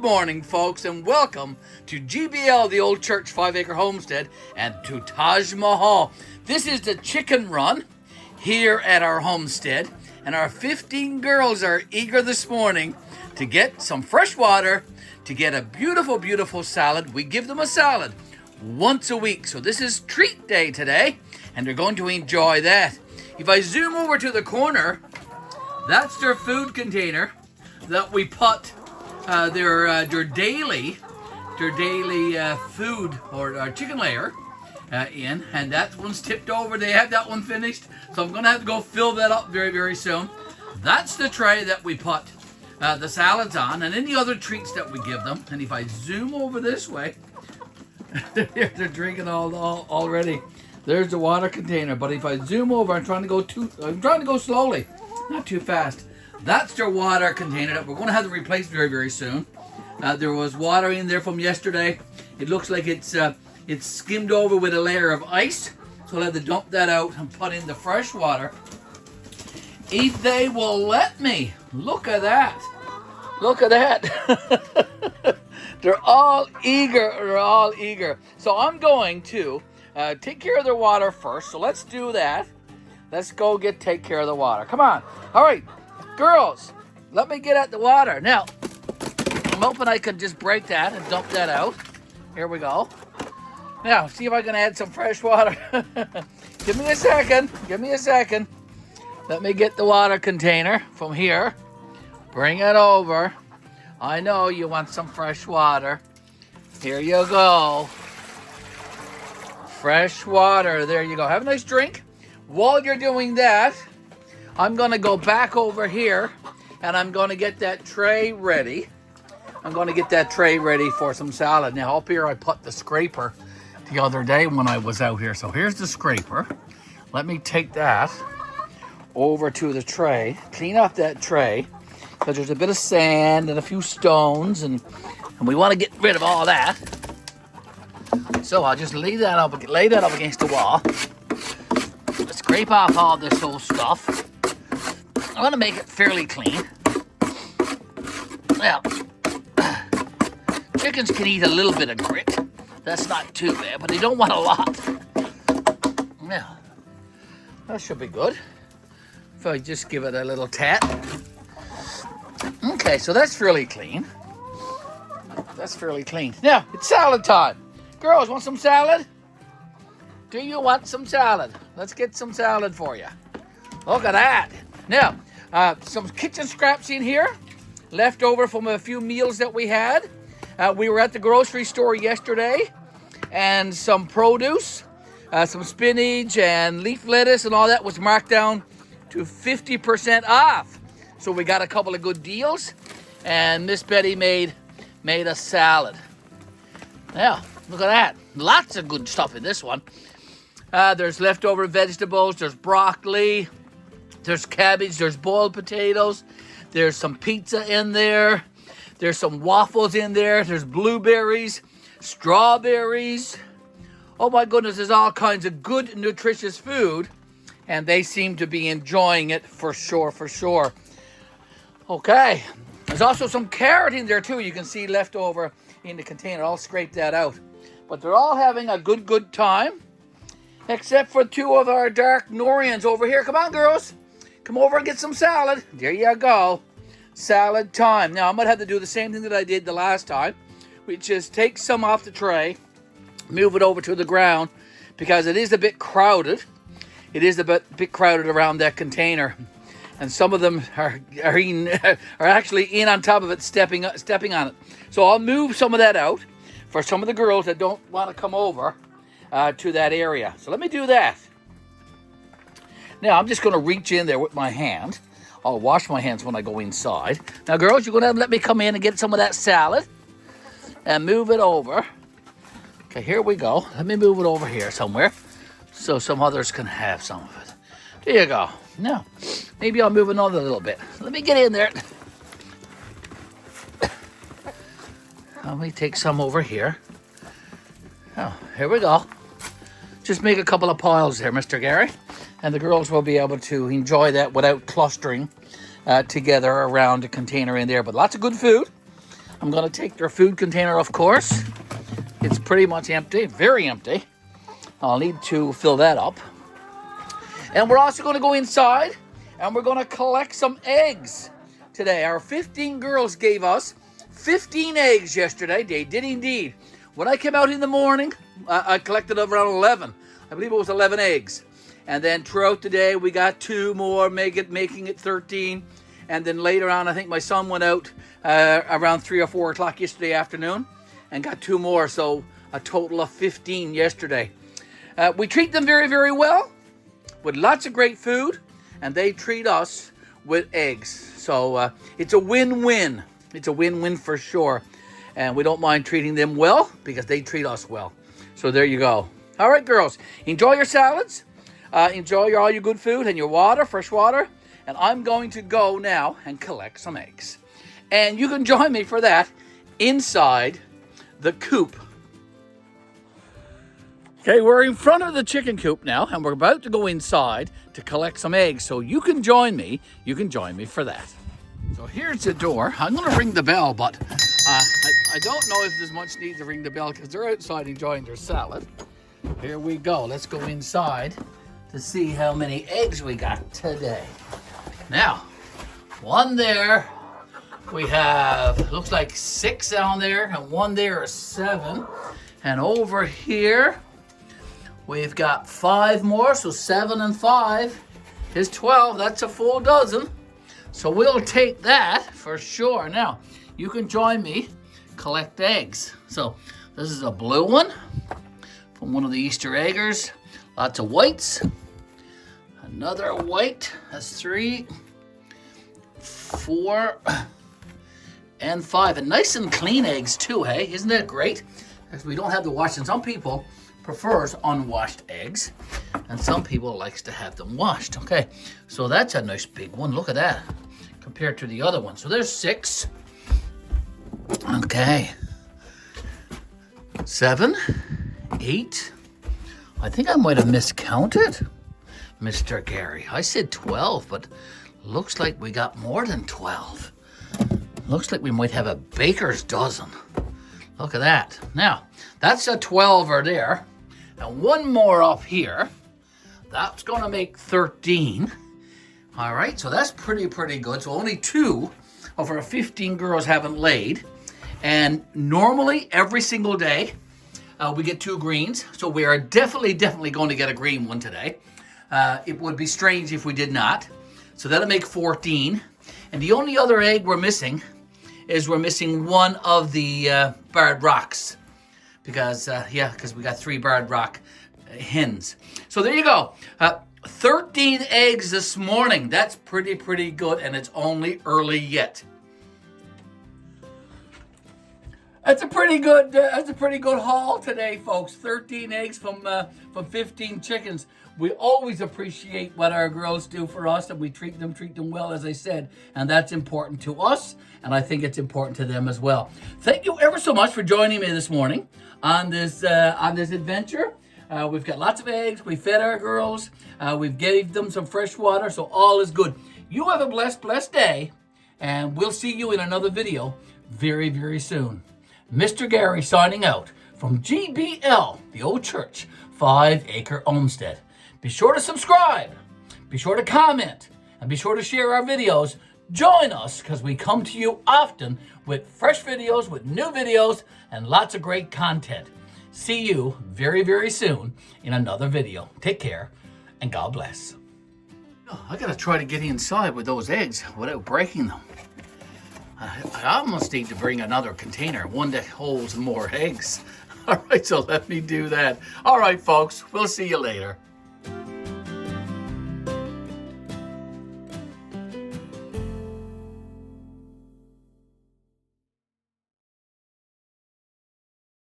morning, folks, and welcome to GBL, the Old Church 5-Acre Homestead, and to Taj Mahal. This is the chicken run here at our homestead, and our 15 girls are eager this morning to get some fresh water, to get a beautiful, beautiful salad. We give them a salad once a week, so this is treat day today, and they're going to enjoy that. If I zoom over to the corner, that's their food container that we put their daily food or chicken layer in, and that one's tipped over. They have that one finished, so I'm gonna have to go fill that up very, very soon. That's the tray that we put the salads on, and any other treats that we give them. And if I zoom over this way, they're drinking already. There's the water container. But if I zoom over, I'm trying to go slowly, not too fast. That's their water container that we're going to have to replace very, very soon. There was water in there from yesterday. It looks like it's skimmed over with a layer of ice. So I'll have to dump that out and put in the fresh water. If they will let me. Look at that. Look at that. They're all eager. So I'm going to take care of their water first. So let's do that. Let's go take care of the water. Come on. All right. Girls, let me get at the water. Now, I'm hoping I can just break that and dump that out. Here we go. Now, see if I can add some fresh water. Give me a second. Let me get the water container from here. Bring it over. I know you want some fresh water. Here you go. Fresh water. There you go. Have a nice drink. While you're doing that, I'm going to go back over here, and I'm going to get that tray ready. I'm going to get that tray ready for some salad. Now, up here, I put the scraper the other day when I was out here. So here's the scraper. Let me take that over to the tray, clean up that tray, because there's a bit of sand and a few stones, and we want to get rid of all that. So I'll just lay that up against the wall. Scrape off all this old stuff. I want to make it fairly clean. Well, chickens can eat a little bit of grit. That's not too bad, but they don't want a lot. Now, that should be good. If I just give it a little tap. Okay, so that's fairly clean. Now, it's salad time. Girls, want some salad? Do you want some salad? Let's get some salad for you. Look at that. Now, some kitchen scraps in here, left over from a few meals that we had. We were at the grocery store yesterday, and some produce, some spinach and leaf lettuce and all that was marked down to 50% off. So we got a couple of good deals, and Miss Betty made a salad. Now, look at that. Lots of good stuff in this one. There's leftover vegetables, there's broccoli, there's cabbage, there's boiled potatoes, there's some pizza in there, there's some waffles in there, there's blueberries, strawberries. Oh my goodness, there's all kinds of good, nutritious food, and they seem to be enjoying it for sure. Okay, there's also some carrot in there too. You can see left over in the container. I'll scrape that out. But they're all having a good time, except for two of our dark Norians over here. Come on, girls. Come over and get some salad. There you go. Salad time. Now, I'm going to have to do the same thing that I did the last time, which is take some off the tray, move it over to the ground, because it is a bit crowded. It is a bit crowded around that container. And some of them are actually in on top of it, stepping on it. So I'll move some of that out for some of the girls that don't want to come over to that area. So let me do that. Now I'm just going to reach in there with my hand. I'll wash my hands when I go inside. Now, girls, you're going to let me come in and get some of that salad and move it over. Okay, here we go. Let me move it over here somewhere so some others can have some of it. There you go. Now, maybe I'll move another little bit. Let me get in there. Let me take some over here. Oh, here we go. Just make a couple of piles there, Mr. Garry. And the girls will be able to enjoy that without clustering together around a container in there. But lots of good food. I'm going to take their food container, of course. It's pretty much empty, very empty. I'll need to fill that up. And we're also going to go inside and we're going to collect some eggs today. Our 15 girls gave us 15 eggs yesterday. They did indeed. When I came out in the morning, I collected around 11. I believe it was 11 eggs. And then throughout the day, we got 2 more, making it 13. And then later on, I think my son went out around 3 or 4 o'clock yesterday afternoon and got 2 more. So a total of 15 yesterday. We treat them very, very well with lots of great food. And they treat us with eggs. So it's a win-win. It's a win-win for sure. And we don't mind treating them well because they treat us well. So there you go. All right, girls, enjoy your salads. Enjoy all your good food and your water, fresh water. And I'm going to go now and collect some eggs. And you can join me for that inside the coop. Okay, we're in front of the chicken coop now, and we're about to go inside to collect some eggs. So you can join me. You can join me for that. So here's the door. I'm going to ring the bell, but I don't know if there's much need to ring the bell because they're outside enjoying their salad. Here we go. Let's go inside to see how many eggs we got today. Now, one there. We have, looks like 6 down there, and one there is 7. And over here, we've got 5 more, so 7 and 5 is 12. That's a full dozen. So we'll take that for sure. Now, you can join me, collect eggs. So this is a blue one from one of the Easter eggers. Lots of whites. Another white. That's 3, 4, and 5. And nice and clean eggs too, hey? Isn't that great? Because we don't have to wash them. Some people prefers unwashed eggs, and some people likes to have them washed. Okay, so that's a nice big one. Look at that compared to the other one. So there's 6. Okay, 7, 8. I think I might have miscounted, Mr. Garry. I said 12, but looks like we got more than 12. Looks like we might have a baker's dozen. Look at that. Now, that's a 12er there. And one more up here. That's going to make 13. All right, so that's pretty good. So only 2 of our 15 girls haven't laid. And normally, every single day, we get 2 greens. So we are definitely going to get a green one today. It would be strange if we did not. So that'll make 14. And the only other egg we're missing is we're missing one of the barred rocks. Because we got 3 barred rock hens. So there you go. 13 eggs this morning. That's pretty good, and it's only early yet. That's a pretty good haul today, folks. 13 eggs from 15 chickens. We always appreciate what our girls do for us, and we treat them well, as I said, and that's important to us, and I think it's important to them as well. Thank you ever so much for joining me this morning on this adventure. We've got lots of eggs. We fed our girls. We've gave them some fresh water, so all is good. You have a blessed day, and we'll see you in another video very soon. Mr. Garry signing out from GBL, the Old Church, 5 Acre Homestead. Be sure to subscribe, be sure to comment, and be sure to share our videos. Join us because we come to you often with fresh videos, with new videos, and lots of great content. See you very soon in another video. Take care, and God bless. Oh, I gotta try to get inside with those eggs without breaking them. I almost need to bring another container, one that holds more eggs. All right, so let me do that. All right, folks, we'll see you later.